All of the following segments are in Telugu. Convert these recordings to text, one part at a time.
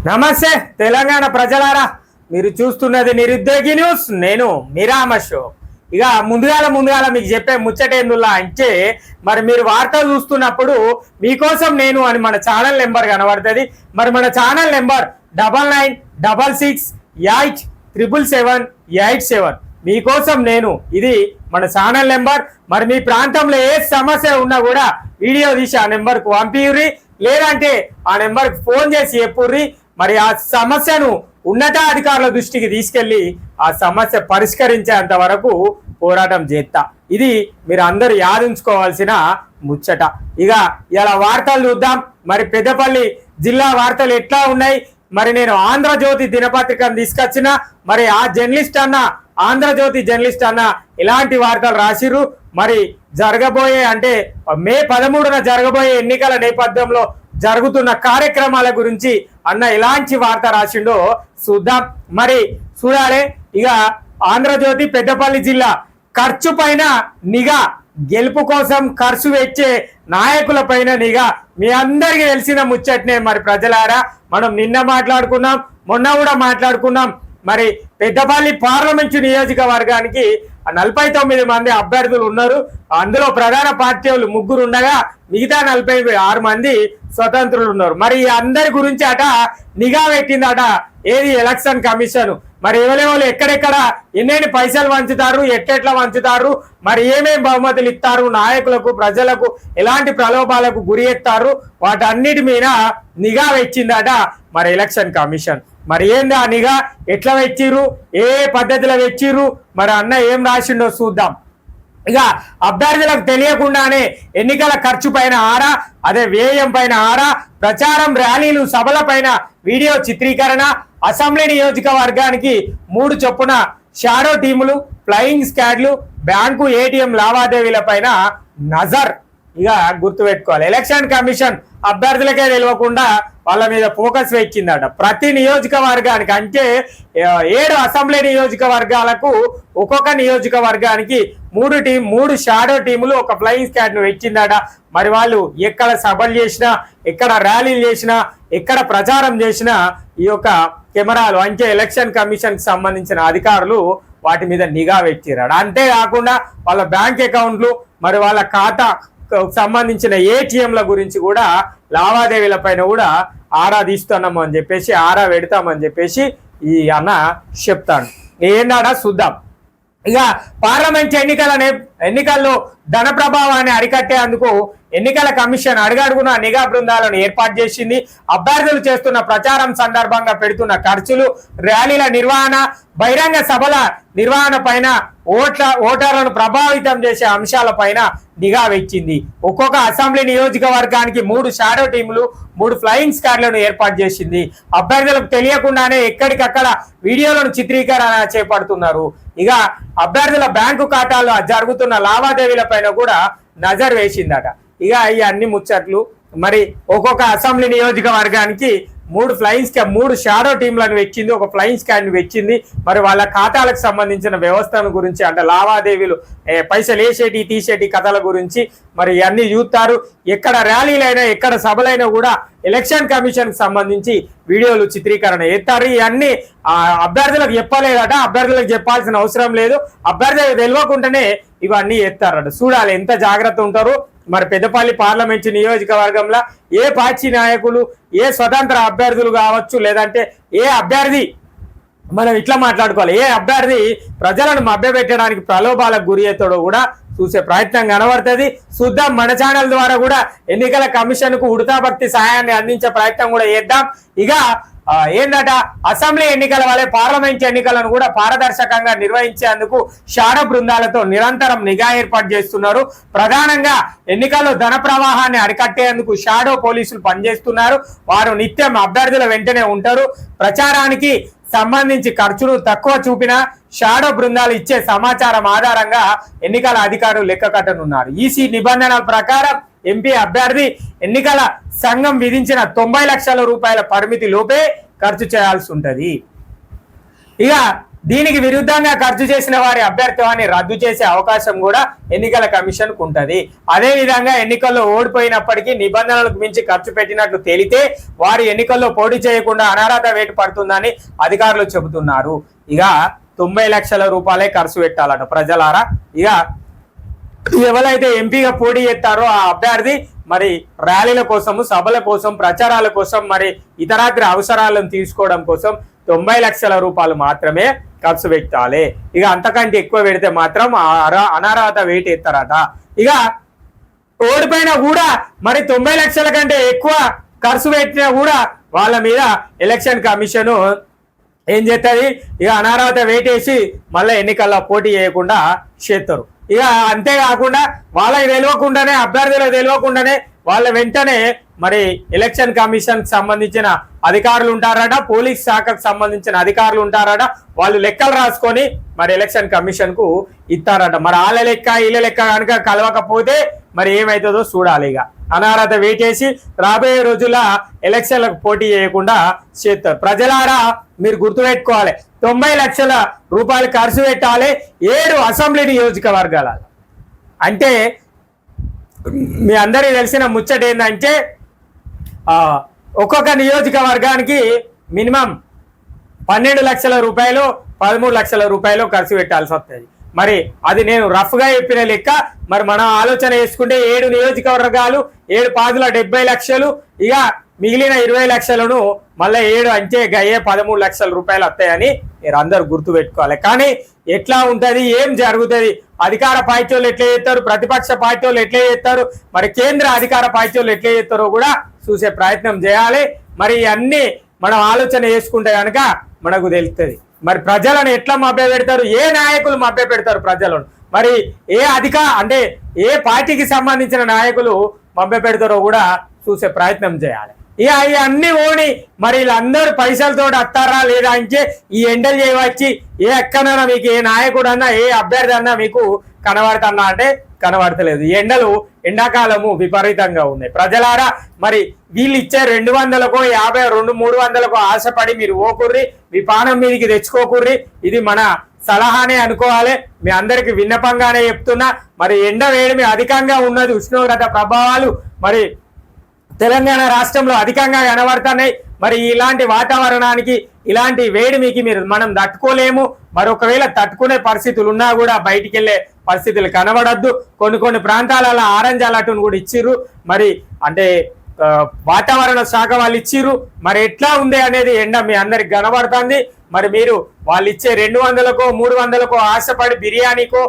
నమస్తే తెలంగాణ ప్రజలారా, మీరు చూస్తున్నది నిరుద్యోగి న్యూస్. నేను మీరామషో. ఇక ముందుగాల మీకు చెప్పే ముచ్చటేందులా అంటే, మరి మీరు వార్తలు చూస్తున్నప్పుడు మీకోసం నేను అని మన ఛానల్ నెంబర్ కనబడుతుంది. మరి మన ఛానల్ నెంబర్ 9966877787. మీకోసం నేను, ఇది మన ఛానల్ నెంబర్. మరి మీ ప్రాంతంలో ఏ సమస్య ఉన్నా కూడా వీడియో తీసి ఆ నెంబర్కు పంపియుర్రి, లేదంటే ఆ నెంబర్కి ఫోన్ చేసి చెప్పుర్రి. మరి ఆ సమస్యను ఉన్నతాధికారుల దృష్టికి తీసుకెళ్లి ఆ సమస్య పరిష్కరించేంత వరకు పోరాటం చేస్తా. ఇది మీరు అందరూ యాదించుకోవాల్సిన ముచ్చట. ఇక ఇలా వార్తలు చూద్దాం. మరి పెద్దపల్లి జిల్లా వార్తలు ఎట్లా ఉన్నాయి? మరి నేను ఆంధ్రజ్యోతి దినపత్రికను తీసుకొచ్చిన, మరి ఆ జర్నలిస్ట్ అన్న, ఆంధ్రజ్యోతి జర్నలిస్ట్ అన్న ఇలాంటి వార్తలు రాసిరు. మరి జరగబోయే అంటే మే 13న జరగబోయే ఎన్నికల నేపథ్యంలో జరుగుతున్న కార్యక్రమాల గురించి అన్న ఎలాంటి వార్త రాసిండో చూద్దాం. మరి చూడాలి. ఇక ఆంధ్రజ్యోతి పెద్దపల్లి జిల్లా ఖర్చు పైన నిఘా, గెలుపు కోసం ఖర్చు వెచ్చే నాయకుల పైన నిఘా. మీ అందరికీ తెలిసిన ముచ్చట్నే. మరి ప్రజలారా, మనం నిన్న మాట్లాడుకున్నాం, మొన్న కూడా మాట్లాడుకున్నాం. మరి పెద్దపల్లి పార్లమెంటు నియోజకవర్గానికి 49 మంది అభ్యర్థులు ఉన్నారు. అందులో ప్రధాన పార్టీలు 3 ఉండగా మిగతా 46 మంది స్వతంత్రులు ఉన్నారు. మరి అందరి గురించి అట నిఘా పెట్టిందట ఏది ఎలక్షన్ కమిషన్. మరి ఎవరెవరు ఎక్కడెక్కడ ఎన్నెన్ని పైసలు వంచుతారు, ఎట్లెట్లా వంచుతారు, మరి ఏమేం బహుమతులు ఇస్తారు, నాయకులకు ప్రజలకు ఎలాంటి ప్రలోభాలకు గురి ఎత్తారు, వాటన్నిటి మీద నిఘా వచ్చిందట మరి ఎలక్షన్ కమిషన్. మరి ఏంది ఆ నిఘా, ఎట్లా వెచ్చిర్రు, ఏ పద్ధతిలో వెచ్చిర్రు, మరి అన్న ఏం రాసిండో చూద్దాం. ఇక అభ్యర్థులకు తెలియకుండానే ఎన్నికల ఖర్చు పైన ఆరా, అదే వ్యయం పైన ఆరా, ప్రచారం, ర్యాలీలు, సభల పైన వీడియో చిత్రీకరణ, అసెంబ్లీ నియోజకవర్గానికి 3 చొప్పున షాడో టీములు, ఫ్లయింగ్ స్క్వాడ్లు, బ్యాంకు ఏటీఎం లావాదేవీల పైన నజర్. ఇక గుర్తుపెట్టుకోవాలి, ఎలక్షన్ కమిషన్ అభ్యర్థులకే తెలియకుండా వాళ్ళ మీద ఫోకస్ వచ్చిందట. ప్రతి నియోజకవర్గానికి అంటే 7 అసెంబ్లీ నియోజకవర్గాలకు ఒక్కొక్క నియోజకవర్గానికి 3 షాడో టీములు, ఒక ఫ్లయింగ్ స్క్వాడ్ ను వచ్చిందట. మరి వాళ్ళు ఎక్కడ సభలు చేసినా, ఎక్కడ ర్యాలీలు చేసినా, ఎక్కడ ప్రచారం చేసినా ఈ యొక్క కెమెరాలు అంటే ఎలక్షన్ కమిషన్ కి సంబంధించిన అధికారులు వాటి మీద నిఘా పెట్టిరాడు. అంతేకాకుండా వాళ్ళ బ్యాంక్ అకౌంట్లు, మరి వాళ్ళ ఖాతా సంబంధించిన ఏటీఎంల గురించి కూడా, లావాదేవీల పైన కూడా ఆరా తీస్తున్నాము అని చెప్పేసి, ఆరా పెడతామని చెప్పేసి ఈ అన్న చెప్తాను. ఏందాడా చూద్దాం. ఇక పార్లమెంట్ ఎన్నికల్లో ధన ప్రభావాన్ని అరికట్టేందుకు ఎన్నికల కమిషన్ అడుగడుగున నిఘా బృందాలను ఏర్పాటు చేసింది. అభ్యర్థులు చేస్తున్న ప్రచారం సందర్భంగా పెడుతున్న ఖర్చులు, ర్యాలీల నిర్వహణ, బహిరంగ సభల నిర్వహణ పైన, ఓటర్లను ప్రభావితం చేసే అంశాల పైన నిఘా వచ్చింది. ఒక్కొక్క అసెంబ్లీ నియోజకవర్గానికి 3 షాడో టీములు, 3 ఫ్లయింగ్ స్క్వాడ్లను ఏర్పాటు చేసింది. అభ్యర్థులకు తెలియకుండానే ఎక్కడికక్కడ వీడియోలను చిత్రీకరణ చేపడుతున్నారు. ఇక అభ్యర్థుల బ్యాంకు ఖాతాల్లో జరుగుతున్న లావాదేవీల పైన కూడా నజర్ వేసిందట. ఇక ఈ అన్ని ముచ్చట్లు. మరి ఒక్కొక్క అసెంబ్లీ నియోజకవర్గానికి 3 షాడో టీంలను వెచ్చింది, ఒక ఫ్లయింగ్ స్క్వాడ్ ని వెచ్చింది. మరి వాళ్ళ ఖాతాలకు సంబంధించిన వ్యవస్థను గురించి, అంటే లావాదేవీలు, పైసలు వేసేటి తీసేటి కథల గురించి మరి అన్ని చూస్తారు. ఎక్కడ ర్యాలీలైనా, ఎక్కడ సభలైనా కూడా ఎలక్షన్ కమిషన్ కి సంబంధించి వీడియోలు చిత్రీకరణ చేస్తారు. ఇవన్నీ అభ్యర్థులకు చెప్పలేదట, అభ్యర్థులకు చెప్పాల్సిన అవసరం లేదు, అభ్యర్థులకు తెలియకుండానే ఇవన్నీ చేస్తారట. చూడాలి ఎంత జాగ్రత్త ఉంటారు. మరి పెద్దపల్లి పార్లమెంటు నియోజకవర్గంలో ఏ పార్టీ నాయకులు, ఏ స్వతంత్ర అభ్యర్థులు కావచ్చు, లేదంటే ఏ అభ్యర్థి, మనం ఇట్లా మాట్లాడుకోవాలి, ఏ అభ్యర్థి ప్రజలను మభ్యపెట్టడానికి ప్రలోభాలకు గురి అవుతాడో కూడా చూసే ప్రయత్నం కనబడుతుంది. చూద్దాం. మన ఛానల్ ద్వారా కూడా ఎన్నికల కమిషన్ కు ఉడతా భక్తి సహాయాన్ని అందించే ప్రయత్నం కూడా చేద్దాం. ఇక ఏంటట, అసెంబ్లీ ఎన్నికల వల్లే పార్లమెంట్ ఎన్నికలను కూడా పారదర్శకంగా నిర్వహించేందుకు షాడో బృందాలతో నిరంతరం నిఘా ఏర్పాటు చేస్తున్నారు. ప్రధానంగా ఎన్నికల్లో ధన ప్రవాహాన్ని అరికట్టేందుకు షాడో పోలీసులు పనిచేస్తున్నారు. వారు నిత్యం అభ్యర్థుల వెంటనే ఉంటారు. ప్రచారానికి సంబంధించి ఖర్చులు తక్కువ చూపిన షాడో బృందాలు ఇచ్చే సమాచారం ఆధారంగా ఎన్నికల అధికారులు లెక్క కట్టనున్నారు. ఈసీ నిబంధనల ప్రకారం ఎంపీ అభ్యర్థి ఎన్నికల సంఘం విధించిన 90 లక్షల రూపాయల పరిమితి లోపే ఖర్చు చేయాల్సి ఉంటుంది. ఇక దీనికి విరుద్ధంగా ఖర్చు చేసిన వారి అభ్యర్థిత్వాన్ని రద్దు చేసే అవకాశం కూడా ఎన్నికల కమిషన్ కు ఉంటది. అదే విధంగా ఎన్నికల్లో ఓడిపోయినప్పటికీ నిబంధనలకు మించి ఖర్చు పెట్టినట్లు తేలితే వారి ఎన్నికల్లో పోటీ చేయకుండా అనర్హత వేటు పడుతుందని అధికారులు చెబుతున్నారు. ఇక 90 లక్షల రూపాయలే ఖర్చు పెట్టాలట ప్రజలారా. ఇక ఎవరైతే ఎంపీగా పోటీ చేస్తారో ఆ అభ్యర్థి మరి ర్యాలీల కోసము, సభల కోసం, ప్రచారాల కోసం, మరి ఇతరాత్ర అవసరాలను తీసుకోవడం కోసం 90 లక్షల రూపాయలు మాత్రమే ఖర్చు పెట్టాలి. ఇక అంతకంటే ఎక్కువ పెడితే మాత్రం అనర్హత వేటు ఎత్తారట. ఇక ఓడిపోయినా కూడా మరి 90 లక్షల కంటే ఎక్కువ ఖర్చు పెట్టినా కూడా వాళ్ళ మీద ఎలక్షన్ కమిషన్ ఏం చేస్తుంది, ఇక అనర్హత వేటేసి మళ్ళీ ఎన్నికల్లో పోటీ చేయకుండా చేస్తారు. ఇక అంతేకాకుండా వాళ్ళకి తెలియకుండానే, అభ్యర్థులకు తెలియకుండానే వాళ్ళ వెంటనే మరి ఎలక్షన్ కమిషన్ కి సంబంధించిన అధికారులు ఉంటారట, పోలీస్ శాఖకు సంబంధించిన అధికారులు ఉంటారట. వాళ్ళు లెక్కలు రాసుకొని మరి ఎలక్షన్ కమిషన్ కు ఇస్తారట. మరి వాళ్ళ లెక్క వీళ్ళ లెక్క కనుక కలవకపోతే మరి ఏమవుతుందో చూడాలి. ఇక అనర్హత వేటేసి రాబోయే రోజుల్లో ఎలక్షన్లకు పోటీ చేయకుండా చేస్తారు. ప్రజలారా మీరు గుర్తుపెట్టుకోవాలి, 90 లక్షల రూపాయలు ఖర్చు పెట్టాలి 7 అసెంబ్లీ నియోజకవర్గాల. అంటే మీ అందరికీ తెలిసిన ముచ్చట ఏంటంటే ఒక్కొక్క నియోజకవర్గానికి మినిమం 12 లక్షల రూపాయలు 13 లక్షల రూపాయలు ఖర్చు పెట్టాల్సి వస్తుంది. మరి అది నేను రఫ్గా చెప్పిన లెక్క. మరి మనం ఆలోచన చేసుకుంటే 7 నియోజకవర్గాలు 7 పాదుల 70 లక్షలు, ఇక మిగిలిన 20 లక్షలను మళ్ళీ 7 అంటే గయ్యే 13 లక్షల రూపాయలు వస్తాయని మీరు అందరు గుర్తు పెట్టుకోవాలి. కానీ ఎట్లా ఉంటుంది, ఏం జరుగుతుంది, అధికార పార్టీ వాళ్ళు ఎట్లా చేస్తారు, ప్రతిపక్ష పార్టీ వాళ్ళు ఎట్లా చేస్తారు, మరి కేంద్ర అధికార పార్టీ వాళ్ళు ఎట్లా చేస్తారో కూడా చూసే ప్రయత్నం చేయాలి. మరి అన్ని మనం ఆలోచన చేసుకుంటే కనుక మనకు తెలుస్తుంది. మరి ప్రజలను ఎట్లా మభ్య పెడతారు, ఏ నాయకులు మభ్య పెడతారు ప్రజలను, మరి అంటే ఏ పార్టీకి సంబంధించిన నాయకులు మభ్య పెడతారో కూడా చూసే ప్రయత్నం చేయాలి. ఇక అన్ని ఓని మరి వీళ్ళందరూ పైసలతో వస్తారా లేదా అంటే ఈ ఎండలు చేయవచ్చి ఏ ఎక్కడన్నా మీకు ఏ నాయకుడు అన్నా ఏ అభ్యర్థి అన్నా మీకు కనబడుతున్నా అంటే కనబడతలేదు. ఈ ఎండాకాలము విపరీతంగా ఉన్నాయి. ప్రజలారా మరి వీళ్ళు ఇచ్చే 200కో 50, 200-300కో ఆశపడి మీరు ఓకుర్రి, మీ పానం మీదకి తెచ్చుకోకుర్రి. ఇది మన సలహానే అనుకోవాలి. మీ అందరికి విన్నపంగానే చెప్తున్నా. మరి ఎండ వేడిమి అధికంగా ఉన్నది, ఉష్ణోగ్రత ప్రభావాలు మరి తెలంగాణ రాష్ట్రంలో అధికంగా కనబడుతున్నాయి. మరి ఇలాంటి వాతావరణానికి, ఇలాంటి వేడిమికి మనం తట్టుకోలేము. మరి ఒకవేళ తట్టుకునే పరిస్థితులు ఉన్నా కూడా బయటికి వెళ్ళే పరిస్థితులు కనబడద్దు. కొన్ని ప్రాంతాలలో ఆరెంజ్ అలర్ట్ను కూడా ఇచ్చిర్రు. మరి అంటే వాతావరణ శాఖ వాళ్ళు ఇచ్చిర్రు. మరి ఎట్లా ఉంది అనేది ఎండ మీ అందరికి కనబడుతుంది. మరి మీరు వాళ్ళు ఇచ్చే 200కో 300కో ఆశపడి బిర్యానీకో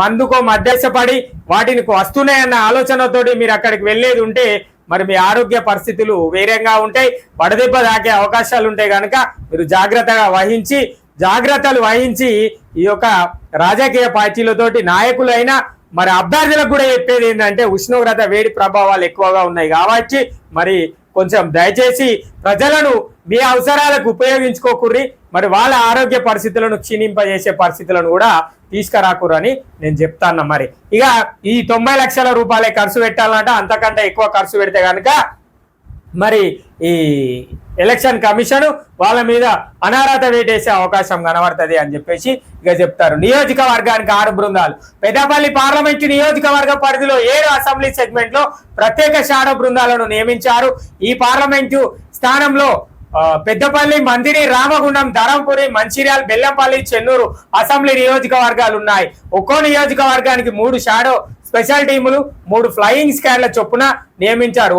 మందుకో మధ్యపడి వాటిని వస్తున్నాయన్న ఆలోచనతోటి మీరు అక్కడికి వెళ్ళేది ఉంటే మరి మీ ఆరోగ్య పరిస్థితులు వేరేగా ఉంటాయి, వడదెబ్బ తాకే అవకాశాలు ఉంటాయి. కనుక మీరు జాగ్రత్తలు వహించి ఈ యొక్క రాజకీయ పార్టీలతోటి నాయకులైనా మరి అభ్యర్థులకు కూడా చెప్పేది ఏంటంటే ఉష్ణోగ్రత వేడి ప్రభావాలు ఎక్కువగా ఉన్నాయి కాబట్టి మరి కొంచెం దయచేసి ప్రజలను మీ అవసరాలకు ఉపయోగించుకోకుర్రి. మరి వాళ్ళ ఆరోగ్య పరిస్థితులను క్షీణింపజేసే పరిస్థితులను కూడా తీసుకురాకురని నేను చెప్తాను. మరి ఇక ఈ 90 లక్షల రూపాయలే ఖర్చు పెట్టాలంట. అంతకంటే ఎక్కువ ఖర్చు పెడితే కనుక మరి ఈ ఎలక్షన్ కమిషన్ వాళ్ళ మీద అనర్హత వేటేసే అవకాశం కనబడుతుంది అని చెప్పేసి ఇక చెప్తారు. నియోజకవర్గానికి 6 బృందాలు. పెద్దపల్లి పార్లమెంటు నియోజకవర్గ పరిధిలో 7 అసెంబ్లీ సెగ్మెంట్ లో ప్రత్యేక షాడో బృందాలను నియమించారు. ఈ పార్లమెంటు స్థానంలో పెద్దపల్లి, మందిరి, రామగుండం, ధరంపురి, మంచిర్యాల, బెల్లంపల్లి, చెన్నూరు అసెంబ్లీ నియోజకవర్గాలు ఉన్నాయి. ఒక్కో నియోజకవర్గానికి 3 షాడో స్పెషల్ టీములు, 3 ఫ్లయింగ్ స్క్వాడ్ల చొప్పున నియమించారు.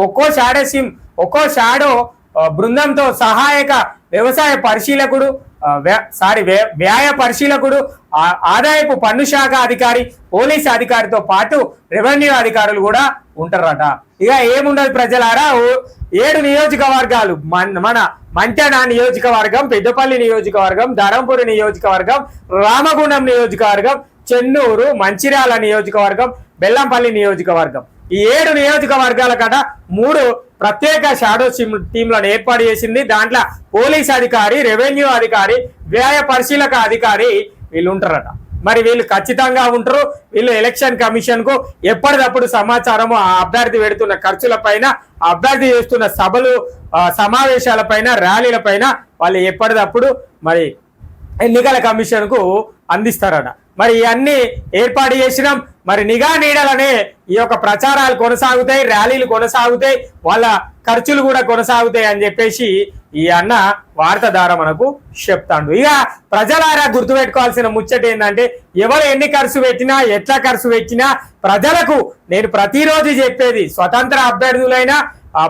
ఒక్కో షాడో బృందంతో సహాయక వ్యవసాయ పరిశీలకుడు, వ్యయ పరిశీలకుడు, ఆదాయపు పన్ను శాఖ అధికారి, పోలీసు అధికారితో పాటు రెవెన్యూ అధికారులు కూడా ఉంటారట. ఇక ఏముండదు ప్రజలారా, 7 నియోజకవర్గాలు మన మంటెన నియోజకవర్గం, పెద్దపల్లి నియోజకవర్గం, ధరంపురి నియోజకవర్గం, రామగుండం నియోజకవర్గం, చెన్నూరు, మంచిర్యాల నియోజకవర్గం, బెల్లంపల్లి నియోజకవర్గం. ఈ 7 నియోజకవర్గాల కట 3 ప్రత్యేక షాడో టీంలను ఏర్పాటు చేసింది. దాంట్లో పోలీస్ అధికారి, రెవెన్యూ అధికారి, వ్యయ పరిశీలక అధికారి వీళ్ళు ఉంటారట. మరి వీళ్ళు ఖచ్చితంగా ఉంటారు. వీళ్ళు ఎలక్షన్ కమిషన్ కు ఎప్పటికప్పుడు సమాచారము ఆ అభ్యర్థి పెడుతున్న ఖర్చుల పైన, ఆ అభ్యర్థి చేస్తున్న సభలు, సమావేశాల పైన, ర్యాలీల పైన వాళ్ళు ఎప్పటికప్పుడు మరి ఎన్నికల కమిషన్కు అందిస్తారట. మరి ఇవన్నీ ఏర్పాటు చేసినాం. మరి నిఘా నీడలనే ఈ యొక్క ప్రచారాలు కొనసాగుతాయి, ర్యాలీలు కొనసాగుతాయి, వాళ్ళ ఖర్చులు కూడా కొనసాగుతాయి అని చెప్పేసి ఈ అన్న వార్త ద్వారా మనకు చెప్తాడు. ఇక ప్రజలారా గుర్తుపెట్టుకోవాల్సిన ముచ్చట ఏంటంటే, ఎవరు ఎన్ని ఖర్చు పెట్టినా ఎట్లా ఖర్చు పెట్టినా ప్రజలకు నేను ప్రతిరోజు చెప్పేది, స్వతంత్ర అభ్యర్థులైనా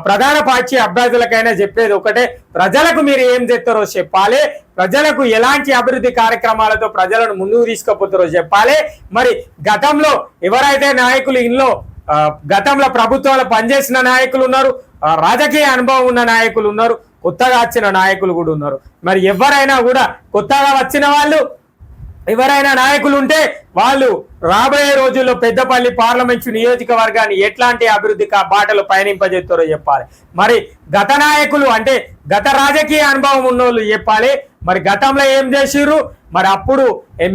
ప్రధాన పార్టీ అభ్యర్థులకైనా చెప్పేది ఒకటే, ప్రజలకు మీరు ఏం చేస్తారో చెప్పాలి, ప్రజలకు ఎలాంటి అభివృద్ధి కార్యక్రమాలతో ప్రజలను ముందుకు తీసుకుపోతారో చెప్పాలి. మరి గతంలో ఎవరైతే నాయకులు ఇంట్లో గతంలో ప్రభుత్వాలు పనిచేసిన నాయకులు ఉన్నారు, రాజకీయ అనుభవం ఉన్న నాయకులు ఉన్నారు, కొత్తగా వచ్చిన నాయకులు కూడా ఉన్నారు. మరి ఎవరైనా కూడా కొత్తగా వచ్చిన వాళ్ళు ఎవరైనా నాయకులు ఉంటే వాళ్ళు రాబోయే రోజుల్లో పెద్దపల్లి పార్లమెంటు నియోజకవర్గాన్ని ఎట్లాంటి అభివృద్ధి బాటలు పయనింపజేస్తారో చెప్పాలి. మరి గత నాయకులు అంటే గత రాజకీయ అనుభవం ఉన్నోళ్ళు చెప్పాలి, మరి గతంలో ఏం చేసిర్రు, మరి అప్పుడు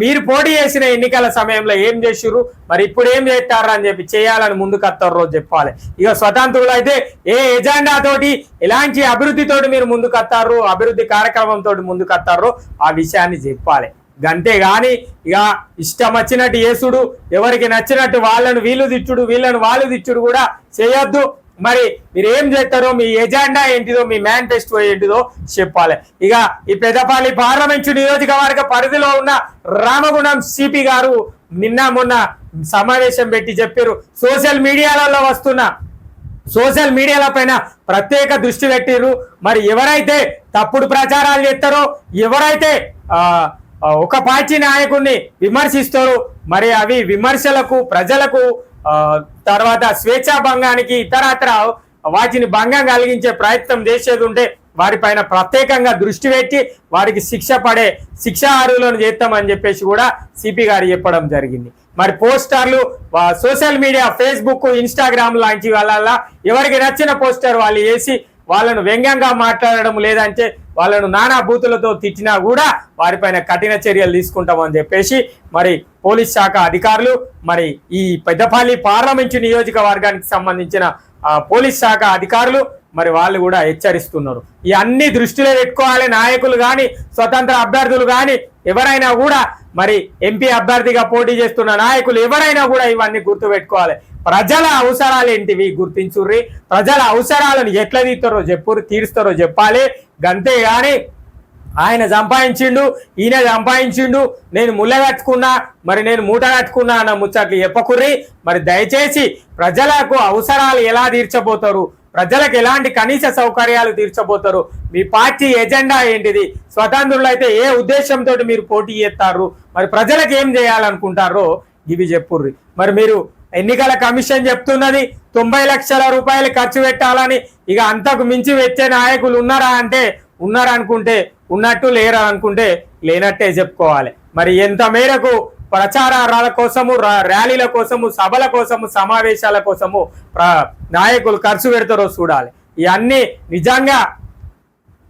మీరు పోటీ చేసిన ఎన్నికల సమయంలో ఏం చేసిర్రు, మరి ఇప్పుడు ఏం చేస్తారు అని చెప్పి చేయాలని ముందుకు వస్తారో చెప్పాలి. ఇక స్వతంత్రులు అయితే ఏ ఎజెండా తోటి ఎలాంటి అభివృద్ధితోటి మీరు ముందుకు వస్తారు, అభివృద్ధి కార్యక్రమంతో ముందుకు వస్తారో ఆ విషయాన్ని చెప్పాలి. గంతే గాని ఇక ఇష్టం వచ్చినట్టు యేసుడు, ఎవరికి నచ్చినట్టు వాళ్ళను వీళ్ళు తిట్టుడు, వీళ్ళను వాళ్ళు తిట్టుడు కూడా చేయొద్దు. మరి మీరు ఏం చేస్తారో, మీ ఎజెండా ఏంటిదో, మీ మేనిఫెస్టో ఏంటిదో చెప్పాలి. ఇక ఈ పెద్దపల్లి పార్లమెంటు నియోజకవర్గ పరిధిలో ఉన్న రామగుండం సిపి గారు నిన్న మొన్న సమావేశం పెట్టి చెప్పారు. సోషల్ మీడియాల పైన ప్రత్యేక దృష్టి పెట్టిర్రు. మరి ఎవరైతే తప్పుడు ప్రచారాలు చేస్తారో, ఎవరైతే ఒక పార్టీ నాయకుడిని విమర్శిస్తారో, మరి అవి విమర్శలకు ప్రజలకు తర్వాత స్వేచ్ఛా భంగానికి ఇతరత్ర వాటిని భంగం కలిగించే ప్రయత్నం చేసేది ఉంటే వారిపైన ప్రత్యేకంగా దృష్టి పెట్టి వారికి శిక్ష అర్హులను చేస్తామని చెప్పేసి కూడా సిపి గారు చెప్పడం జరిగింది. మరి పోస్టర్లు సోషల్ మీడియా ఫేస్బుక్ ఇన్స్టాగ్రామ్ లాంటి వాళ్ళ ఎవరికి నచ్చిన పోస్టర్ వాళ్ళు వేసి వాళ్ళను వ్యంగ్యంగా మాట్లాడడం, లేదంటే వాళ్ళను నానా బూతులతో తిట్టినా కూడా వారిపైన కఠిన చర్యలు తీసుకుంటామని చెప్పేసి మరి పోలీస్ శాఖ అధికారులు, మరి ఈ పెద్దపల్లి పార్లమెంటు నియోజకవర్గానికి సంబంధించిన పోలీస్ శాఖ అధికారులు మరి వాళ్ళు కూడా హెచ్చరిస్తున్నారు. ఈ అన్ని దృష్టిలో పెట్టుకోవాలి. నాయకులు కానీ స్వతంత్ర అభ్యర్థులు కానీ ఎవరైనా కూడా, మరి ఎంపీ అభ్యర్థిగా పోటీ చేస్తున్న నాయకులు ఎవరైనా కూడా ఇవన్నీ గుర్తు పెట్టుకోవాలి. ప్రజల అవసరాలు ఏంటివి గుర్తించుర్రి, ప్రజల అవసరాలను ఎట్లా తీరుస్తారో చెప్పాలి. గంతే గాని ఆయన సంపాదించిండు, ఈయన సంపాదించిండు, నేను ముళ్ళ కట్టుకున్నా, మరి నేను మూట కట్టుకున్నా అన్న ముచ్చట్లు చెప్పకుర్రి. మరి దయచేసి ప్రజలకు అవసరాలు ఎలా తీర్చబోతారు, ప్రజలకు ఎలాంటి కనీస సౌకర్యాలు తీర్చబోతారు, మీ పార్టీ ఎజెండా ఏంటిది, స్వతంత్రులు అయితే ఏ ఉద్దేశంతో మీరు పోటీ చేస్తారు, మరి ప్రజలకు ఏం చేయాలనుకుంటారో ఇవి చెప్పుర్రి. మరి మీరు ఎన్నికల కమిషన్ చెప్తున్నది 90 లక్షల రూపాయలు ఖర్చు పెట్టాలని, ఇక అంతకు మించి వచ్చే నాయకులు ఉన్నారా అంటే ఉన్నారనుకుంటే ఉన్నట్టు, లేరా అనుకుంటే లేనట్టే చెప్పుకోవాలి. మరి ఎంత మేరకు ప్రచారాల కోసము, ర్యాలీల కోసము, సభల కోసము, సమావేశాల కోసము నాయకులు ఖర్చు పెడతారో చూడాలి. ఇవన్నీ నిజంగా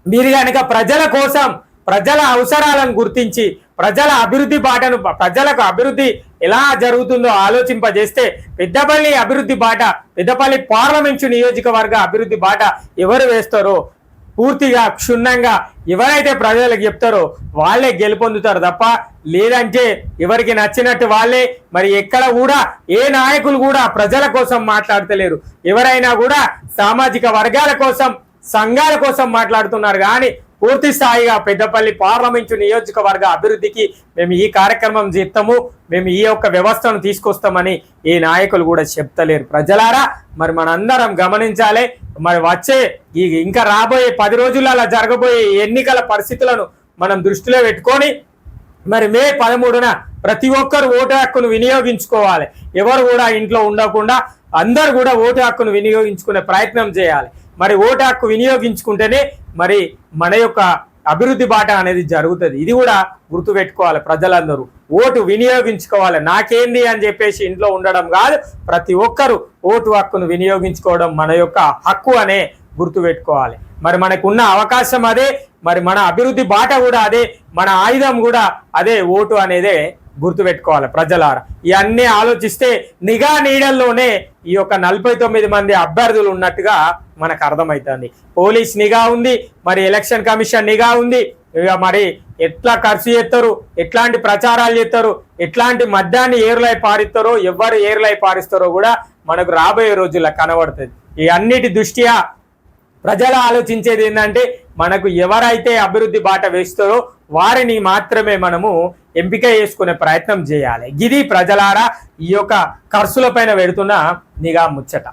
మీరు కనుక ప్రజల కోసం, ప్రజల అవసరాలను గుర్తించి ప్రజల అభివృద్ధి బాటను, ప్రజలకు అభివృద్ధి ఎలా జరుగుతుందో ఆలోచింపజేస్తే పెద్దపల్లి అభివృద్ధి బాట, పెద్దపల్లి పార్లమెంటు నియోజకవర్గ అభివృద్ధి బాట ఎవరు వేస్తారో పూర్తిగా క్షుణ్ణంగా ఎవరైతే ప్రజలకు చెప్తారో వాళ్ళే గెలుపొందుతారు తప్ప, లేదంటే ఎవరికి నచ్చినట్టు వాళ్ళే. మరి ఎక్కడ కూడా ఏ నాయకులు కూడా ప్రజల కోసం మాట్లాడతలేరు. ఎవరైనా కూడా సామాజిక వర్గాల కోసం, సంఘాల కోసం మాట్లాడుతున్నారు. కానీ పూర్తి స్థాయిగా పెద్దపల్లి పార్లమెంటు నియోజకవర్గ అభివృద్ధికి మేము ఈ కార్యక్రమం చేస్తాము, మేము ఈ యొక్క వ్యవస్థను తీసుకొస్తామని ఏ నాయకులు కూడా చెప్తలేరు. ప్రజలారా మరి మనందరం గమనించాలి. మరి వచ్చే ఇంకా రాబోయే 10 రోజులలో జరగబోయే ఎన్నికల పరిస్థితులను మనం దృష్టిలో పెట్టుకొని మరి మే 13న ప్రతి ఒక్కరు ఓటు హక్కును వినియోగించుకోవాలి. ఎవరు కూడా ఇంట్లో ఉండకుండా అందరూ కూడా ఓటు హక్కును వినియోగించుకునే ప్రయత్నం చేయాలి. మరి ఓటు హక్కు వినియోగించుకుంటేనే మరి మన యొక్క అభివృద్ధి బాట అనేది జరుగుతుంది. ఇది కూడా గుర్తుపెట్టుకోవాలి. ప్రజలందరూ ఓటు వినియోగించుకోవాలి. నాకేంది అని చెప్పేసి ఇంట్లో ఉండడం కాదు, ప్రతి ఒక్కరూ ఓటు హక్కును వినియోగించుకోవడం మన యొక్క హక్కు అనే గుర్తుపెట్టుకోవాలి. మరి మనకున్న అవకాశం అదే, మరి మన అభివృద్ధి బాట కూడా అదే, మన ఆయుధం కూడా అదే, ఓటు అనేదే గుర్తుపెట్టుకోవాలి. ప్రజలారా ఇవన్నీ ఆలోచిస్తే నిఘా నీడల్లోనే ఈ యొక్క 49 మంది అభ్యర్థులు ఉన్నట్టుగా మనకు అర్థమవుతుంది. పోలీస్ నిఘా ఉంది, మరి ఎలక్షన్ కమిషన్ నిఘా ఉంది, మరి ఎట్లా ఖర్చు చేస్తారు, ఎట్లాంటి ప్రచారాలు చేస్తారు, ఎట్లాంటి మద్యాన్ని ఏరులై పారిస్తారో, ఎవరు ఏరులై పారిస్తారో కూడా మనకు రాబోయే రోజుల్లో కనబడుతుంది. ఈ అన్నిటి దృష్ట్యా ప్రజలు ఆలోచించేది ఏంటంటే మనకు ఎవరైతే అభివృద్ధి బాట వేస్తారో వారిని మాత్రమే మనము ఎంపిక చేసుకునే ప్రయత్నం చేయాలి. ఇది ప్రజలారా ఈ యొక్క ఖర్చుల పైన పెడుతున్న నిఘా ముచ్చట.